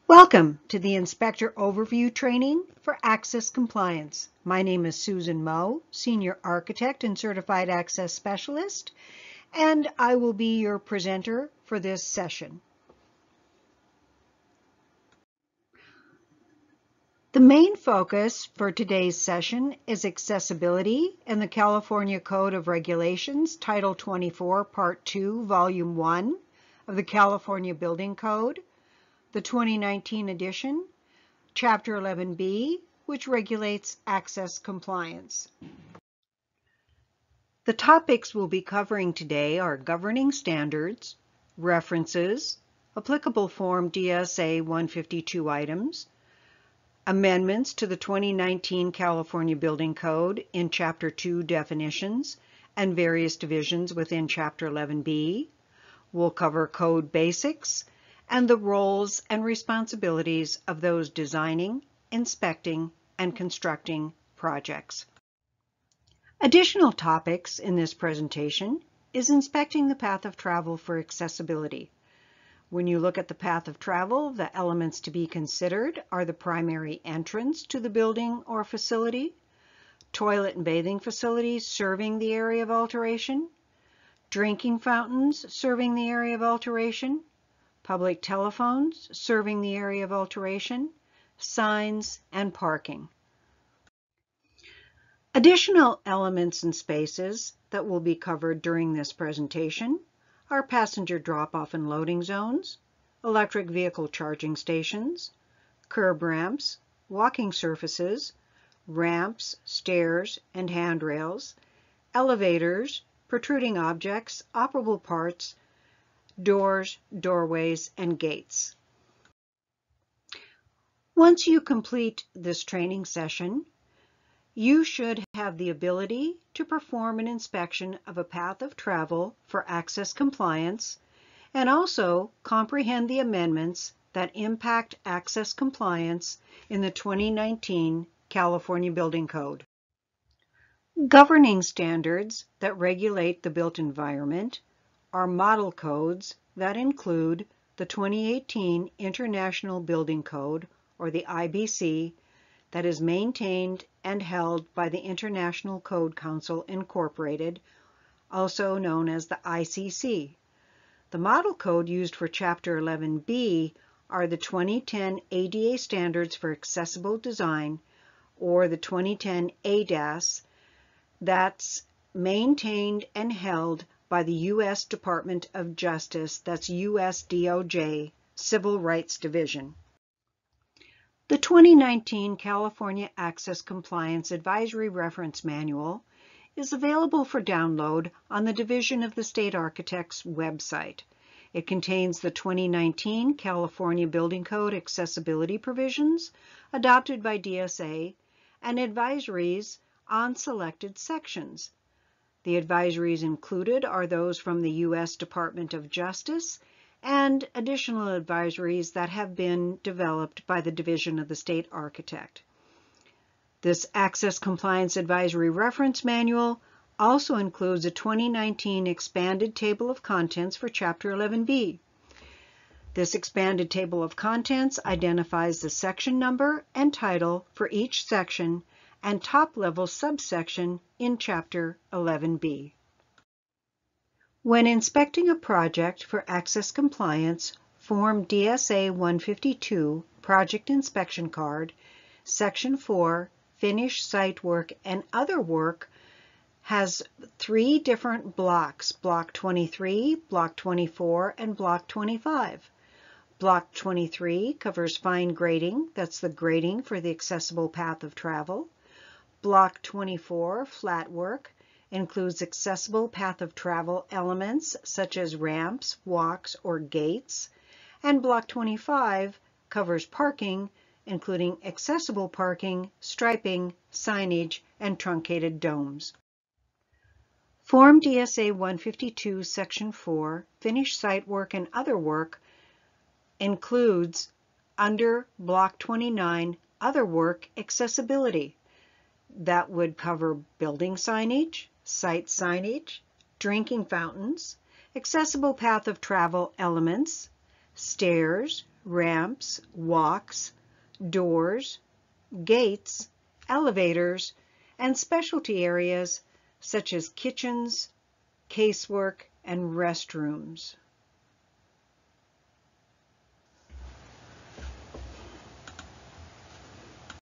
Welcome to the Inspector Overview Training for Access Compliance. My name is Susan Moe, Senior Architect and Certified Access Specialist, and I will be your presenter for this session. The main focus for today's session is accessibility in the California Code of Regulations, Title 24, Part 2, Volume 1 of the California Building Code, the 2019 edition, Chapter 11B, which regulates access compliance. The topics we'll be covering today are governing standards, references, applicable Form DSA 152 items, amendments to the 2019 California Building Code in Chapter 2 definitions and various divisions within Chapter 11B. We'll cover code basics and the roles and responsibilities of those designing, inspecting, and constructing projects. Additional topics in this presentation is inspecting the path of travel for accessibility. When you look at the path of travel, the elements to be considered are the primary entrance to the building or facility, toilet and bathing facilities serving the area of alteration, drinking fountains serving the area of alteration, public telephones serving the area of alteration, signs, and parking. Additional elements and spaces that will be covered during this presentation are passenger drop-off and loading zones, electric vehicle charging stations, curb ramps, walking surfaces, ramps, stairs, and handrails, elevators, protruding objects, operable parts, doors, doorways, and gates. Once you complete this training session, you should have the ability to perform an inspection of a path of travel for access compliance and also comprehend the amendments that impact access compliance in the 2019 California Building Code. Governing standards that regulate the built environment are model codes that include the 2018 International Building Code, or the IBC, that is maintained and held by the International Code Council Incorporated, also known as the ICC. The model code used for Chapter 11B are the 2010 ADA Standards for Accessible Design, or the 2010 ADAS, that's maintained and held by the U.S. Department of Justice, that's U.S. DOJ, Civil Rights Division. The 2019 California Access Compliance Advisory Reference Manual is available for download on the Division of the State Architect's website. It contains the 2019 California Building Code accessibility provisions adopted by DSA and advisories on selected sections. The advisories included are those from the U.S. Department of Justice and additional advisories that have been developed by the Division of the State Architect. This Access Compliance Advisory Reference Manual also includes a 2019 expanded table of contents for Chapter 11B. This expanded table of contents identifies the section number and title for each section and top-level subsection in Chapter 11B. When inspecting a project for access compliance, Form DSA 152 Project Inspection Card, Section 4, Finish Site Work and Other Work, has three different blocks: Block 23, Block 24, and Block 25. Block 23 covers fine grading, that's the grading for the accessible path of travel. Block 24, Flat Work, includes accessible path of travel elements such as ramps, walks, or gates. And Block 25 covers parking, including accessible parking, striping, signage, and truncated domes. Form DSA 152 Section 4, Finish Site Work and Other Work, includes, under Block 29, Other Work Accessibility. That would cover building signage, site signage, drinking fountains, accessible path of travel elements, stairs, ramps, walks, doors, gates, elevators, and specialty areas such as kitchens, casework, and restrooms.